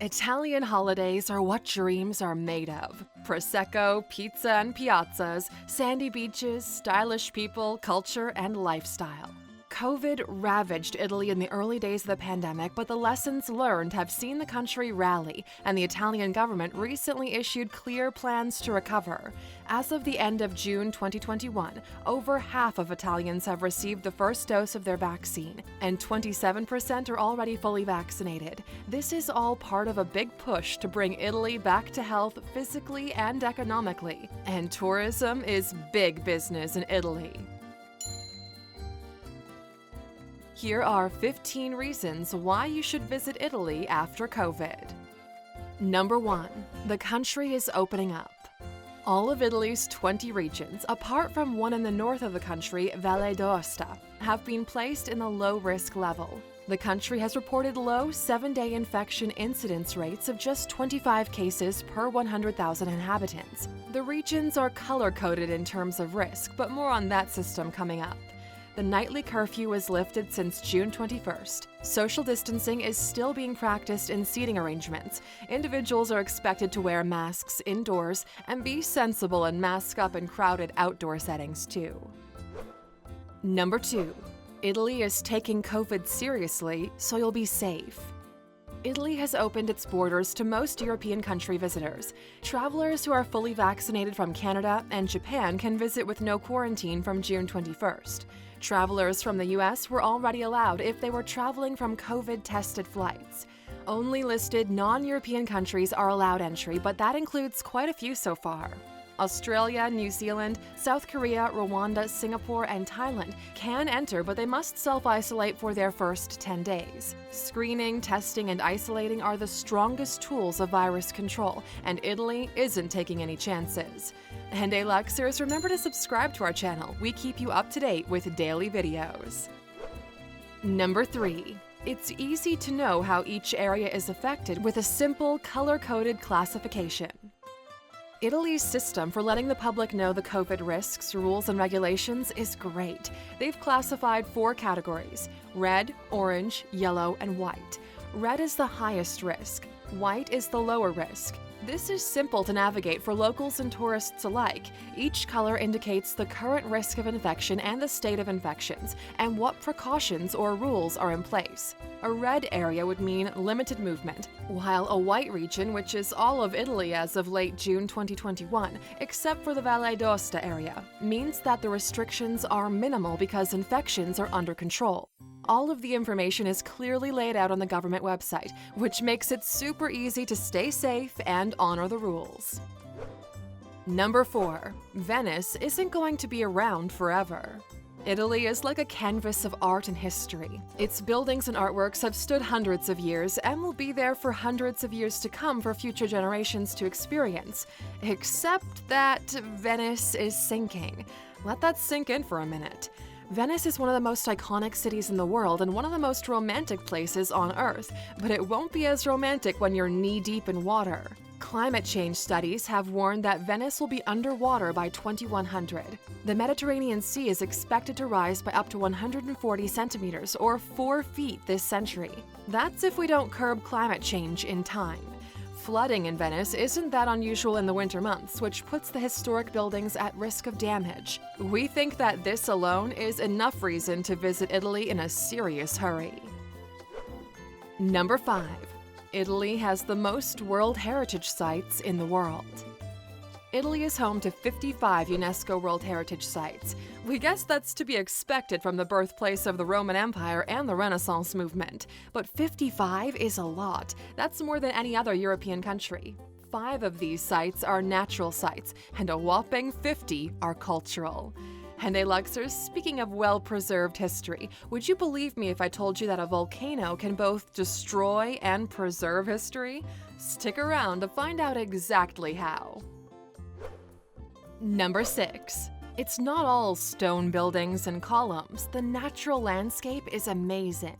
Italian holidays are what dreams are made of. Prosecco, pizza and piazzas, sandy beaches, stylish people, culture, and lifestyle. COVID ravaged Italy in the early days of the pandemic, but the lessons learned have seen the country rally, and the Italian government recently issued clear plans to recover. As of the end of June 2021, over half of Italians have received the first dose of their vaccine, and 27% are already fully vaccinated. This is all part of a big push to bring Italy back to health physically and economically. And tourism is big business in Italy. Here are 15 reasons why you should visit Italy after COVID. Number 1. The country is opening up. All of Italy's 20 regions, apart from one in the north of the country, Valle d'Aosta, have been placed in the low-risk level. The country has reported low 7-day infection incidence rates of just 25 cases per 100,000 inhabitants. The regions are color-coded in terms of risk, but more on that system coming up. The nightly curfew was lifted since June 21st. Social distancing is still being practiced in seating arrangements. Individuals are expected to wear masks indoors and be sensible and mask up in crowded outdoor settings too. Number 2. Italy is taking COVID seriously, so you'll be safe. Italy has opened its borders to most European country visitors. Travelers who are fully vaccinated from Canada and Japan can visit with no quarantine from June 21st. Travelers from the US were already allowed if they were traveling from COVID-tested flights. Only listed non-European countries are allowed entry, but that includes quite a few so far. Australia, New Zealand, South Korea, Rwanda, Singapore, and Thailand can enter, but they must self-isolate for their first 10 days. Screening, testing, and isolating are the strongest tools of virus control, and Italy isn't taking any chances. And Luxers, remember to subscribe to our channel. We keep you up to date with daily videos. Number 3. It's easy to know how each area is affected with a simple, color-coded classification. Italy's system for letting the public know the COVID risks, rules, and regulations is great. They've classified 4 categories: red, orange, yellow, and white. Red is the highest risk. White is the lower risk. This is simple to navigate for locals and tourists alike. Each color indicates the current risk of infection and the state of infections, and what precautions or rules are in place. A red area would mean limited movement, while a white region, which is all of Italy as of late June 2021, except for the Valle d'Aosta area, means that the restrictions are minimal because infections are under control. All of the information is clearly laid out on the government website, which makes it super easy to stay safe and honor the rules. Number 4. Venice isn't going to be around forever. Italy is like a canvas of art and history. Its buildings and artworks have stood hundreds of years and will be there for hundreds of years to come for future generations to experience. Except that Venice is sinking. Let that sink in for a minute. Venice is one of the most iconic cities in the world and one of the most romantic places on Earth, but it won't be as romantic when you're knee-deep in water. Climate change studies have warned that Venice will be underwater by 2100. The Mediterranean Sea is expected to rise by up to 140 centimeters, or 4 feet, this century. That's if we don't curb climate change in time. Flooding in Venice isn't that unusual in the winter months, which puts the historic buildings at risk of damage. We think that this alone is enough reason to visit Italy in a serious hurry. Number 5. Italy has the most World Heritage Sites in the world. Italy is home to 55 UNESCO World Heritage Sites. We guess that's to be expected from the birthplace of the Roman Empire and the Renaissance movement. But 55 is a lot. That's more than any other European country. 5 of these sites are natural sites, and a whopping 50 are cultural. And Luxers, speaking of well-preserved history, would you believe me if I told you that a volcano can both destroy and preserve history? Stick around to find out exactly how. Number 6. It's not all stone buildings and columns. The natural landscape is amazing.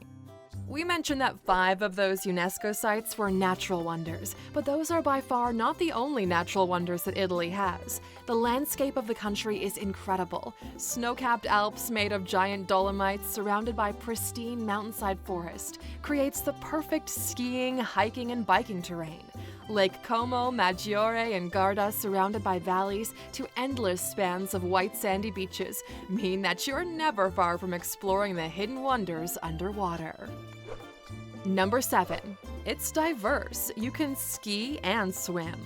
We mentioned that 5 of those UNESCO sites were natural wonders, but those are by far not the only natural wonders that Italy has. The landscape of the country is incredible. Snow-capped Alps made of giant Dolomites surrounded by pristine mountainside forest creates the perfect skiing, hiking, and biking terrain. Lake Como, Maggiore, and Garda, surrounded by valleys to endless spans of white sandy beaches, mean that you're never far from exploring the hidden wonders underwater. Number 7. It's diverse. You can ski and swim.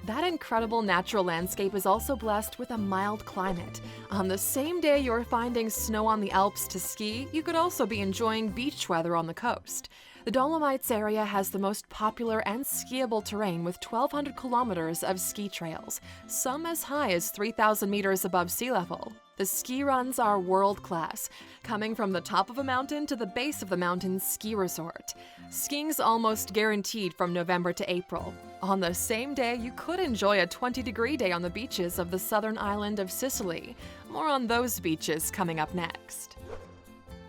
That incredible natural landscape is also blessed with a mild climate. On the same day you're finding snow on the Alps to ski, you could also be enjoying beach weather on the coast. The Dolomites area has the most popular and skiable terrain with 1,200 kilometers of ski trails, some as high as 3,000 meters above sea level. The ski runs are world-class, coming from the top of a mountain to the base of the mountain's ski resort. Skiing's almost guaranteed from November to April. On the same day, you could enjoy a 20-degree day on the beaches of the southern island of Sicily. More on those beaches coming up next.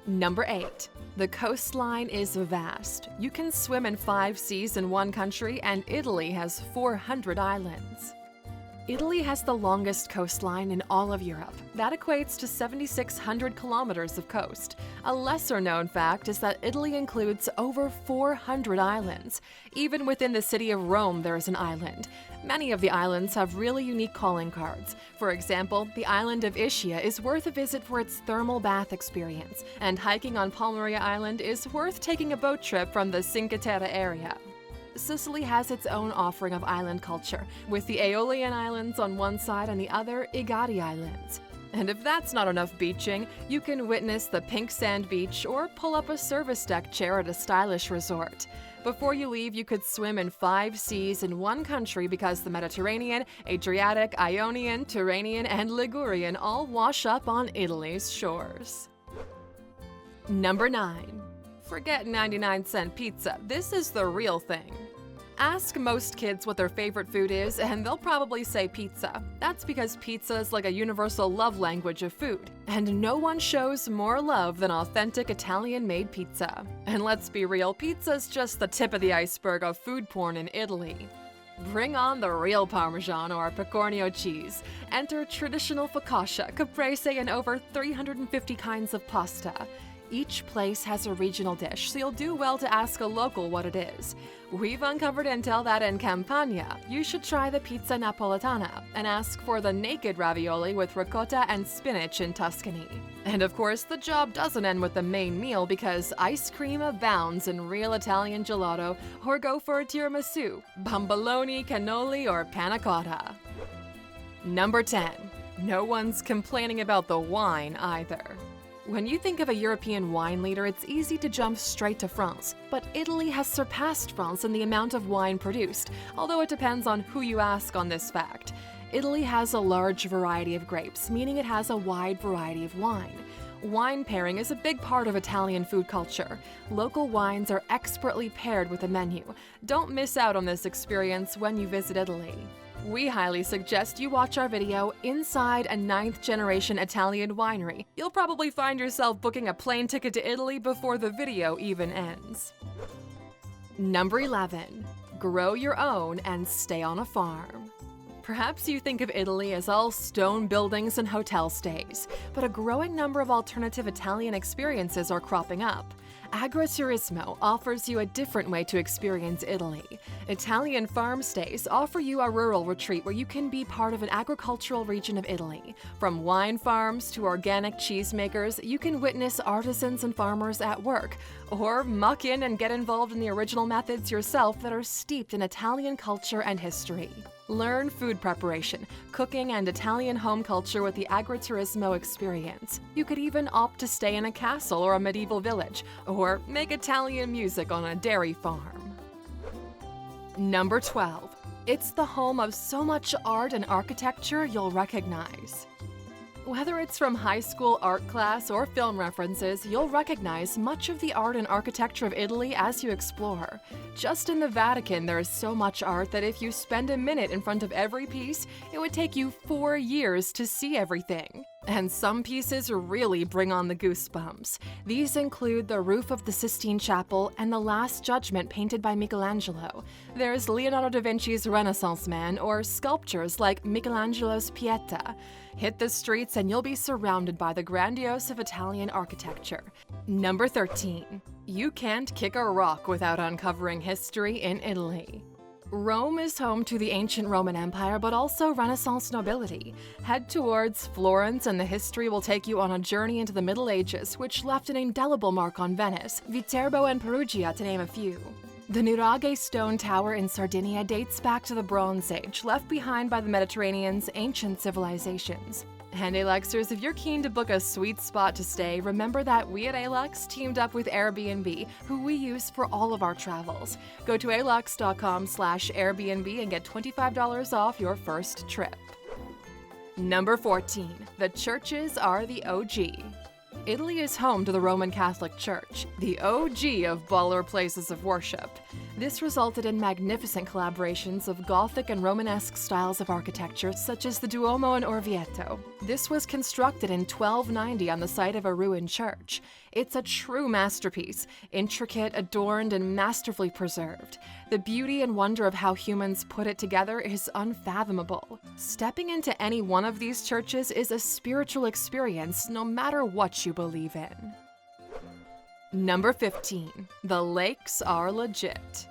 Number 8. The coastline is vast. You can swim in 5 seas in one country, and Italy has 400 islands. Italy has the longest coastline in all of Europe. That equates to 7,600 kilometers of coast. A lesser-known fact is that Italy includes over 400 islands. Even within the city of Rome, there is an island. Many of the islands have really unique calling cards. For example, the island of Ischia is worth a visit for its thermal bath experience, and hiking on Palmaria Island is worth taking a boat trip from the Cinque Terre area. Sicily has its own offering of island culture, with the Aeolian Islands on one side and the other Egadi Islands. And if that's not enough beaching, you can witness the pink sand beach or pull up a service deck chair at a stylish resort. Before you leave, you could swim in 5 seas in one country because the Mediterranean, Adriatic, Ionian, Tyrrhenian, and Ligurian all wash up on Italy's shores. Number 9. Forget 99-cent pizza. This is the real thing. Ask most kids what their favorite food is, and they'll probably say pizza. That's because pizza is like a universal love language of food, and no one shows more love than authentic Italian-made pizza. And let's be real, pizza's just the tip of the iceberg of food porn in Italy. Bring on the real Parmesan or Pecorino cheese. Enter traditional focaccia, caprese, and over 350 kinds of pasta. Each place has a regional dish, so you'll do well to ask a local what it is. We've uncovered intel that in Campania, you should try the pizza napoletana and ask for the naked ravioli with ricotta and spinach in Tuscany. And of course, the job doesn't end with the main meal because ice cream abounds in real Italian gelato, or go for a tiramisu, bomboloni, cannoli, or panna cotta. Number 10. No one's complaining about the wine either. When you think of a European wine leader, it's easy to jump straight to France. But Italy has surpassed France in the amount of wine produced, although it depends on who you ask on this fact. Italy has a large variety of grapes, meaning it has a wide variety of wine. Wine pairing is a big part of Italian food culture. Local wines are expertly paired with a menu. Don't miss out on this experience when you visit Italy. We highly suggest you watch our video, Inside a 9th-Generation Italian Winery. You'll probably find yourself booking a plane ticket to Italy before the video even ends. Number 11. Grow your own and stay on a farm. Perhaps you think of Italy as all stone buildings and hotel stays, but a growing number of alternative Italian experiences are cropping up. Agriturismo offers you a different way to experience Italy. Italian farm stays offer you a rural retreat where you can be part of an agricultural region of Italy. From wine farms to organic cheesemakers, you can witness artisans and farmers at work, or muck in and get involved in the original methods yourself that are steeped in Italian culture and history. Learn food preparation, cooking, and Italian home culture with the Agriturismo experience. You could even opt to stay in a castle or a medieval village, or make Italian music on a dairy farm. Number 12. It's the home of so much art and architecture you'll recognize. Whether it's from high school art class or film references, you'll recognize much of the art and architecture of Italy as you explore. Just in the Vatican, there is so much art that if you spend a minute in front of every piece, it would take you 4 years to see everything. And some pieces really bring on the goosebumps. These include the roof of the Sistine Chapel and the Last Judgment painted by Michelangelo. There's Leonardo da Vinci's Renaissance Man, or sculptures like Michelangelo's Pieta. Hit the streets and you'll be surrounded by the grandiose of Italian architecture. Number 13. You can't kick a rock without uncovering history in Italy. Rome is home to the ancient Roman Empire, but also Renaissance nobility. Head towards Florence and the history will take you on a journey into the Middle Ages, which left an indelible mark on Venice, Viterbo and Perugia to name a few. The Nuraghe stone tower in Sardinia dates back to the Bronze Age, left behind by the Mediterranean's ancient civilizations. And Aluxers, if you're keen to book a sweet spot to stay, remember that we at Alux teamed up with Airbnb, who we use for all of our travels. Go to alux.com/Airbnb and get $25 off your first trip. Number 14. The churches are the OG. Italy is home to the Roman Catholic Church, the OG of baller places of worship. This resulted in magnificent collaborations of Gothic and Romanesque styles of architecture, such as the Duomo in Orvieto. This was constructed in 1290 on the site of a ruined church. It's a true masterpiece, intricate, adorned, and masterfully preserved. The beauty and wonder of how humans put it together is unfathomable. Stepping into any one of these churches is a spiritual experience, no matter what you believe in. Number 15. The lakes are legit.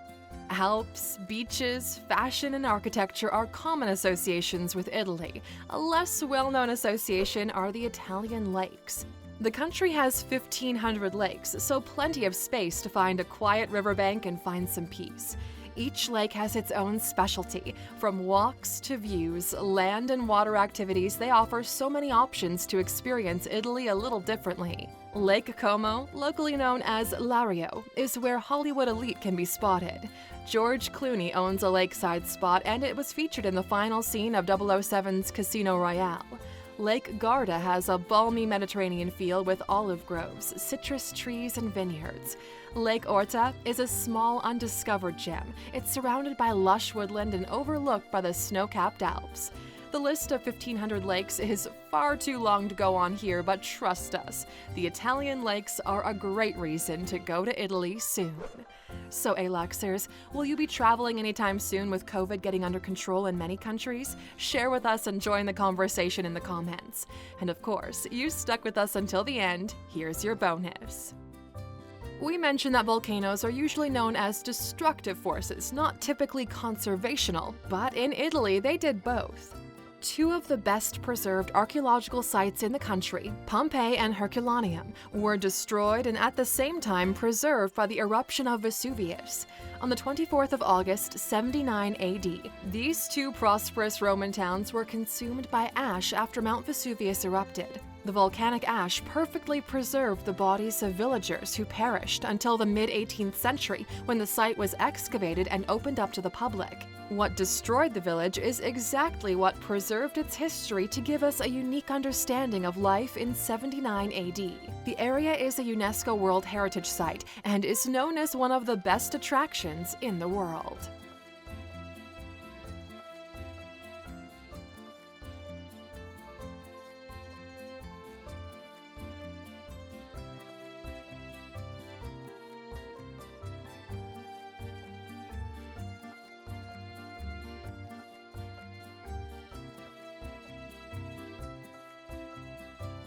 Alps, beaches, fashion, and architecture are common associations with Italy. A less well-known association are the Italian lakes. The country has 1,500 lakes, so plenty of space to find a quiet riverbank and find some peace. Each lake has its own specialty. From walks to views, land and water activities, they offer so many options to experience Italy a little differently. Lake Como, locally known as Lario, is where Hollywood elite can be spotted. George Clooney owns a lakeside spot, and it was featured in the final scene of 007's Casino Royale. Lake Garda has a balmy Mediterranean feel with olive groves, citrus trees, and vineyards. Lake Orta is a small, undiscovered gem. It's surrounded by lush woodland and overlooked by the snow-capped Alps. The list of 1,500 lakes is far too long to go on here, but trust us, the Italian lakes are a great reason to go to Italy soon. So, Aluxers, will you be traveling anytime soon with COVID getting under control in many countries? Share with us and join the conversation in the comments. And of course, you stuck with us until the end. Here's your bonus. We mentioned that volcanoes are usually known as destructive forces, not typically conservational, but in Italy they did both. Two of the best preserved archaeological sites in the country, Pompeii and Herculaneum, were destroyed and at the same time preserved by the eruption of Vesuvius. On the 24th of August, 79 AD, these two prosperous Roman towns were consumed by ash after Mount Vesuvius erupted. The volcanic ash perfectly preserved the bodies of villagers who perished until the mid-18th century, when the site was excavated and opened up to the public. What destroyed the village is exactly what preserved its history to give us a unique understanding of life in 79 AD. The area is a UNESCO World Heritage Site and is known as one of the best attractions in the world.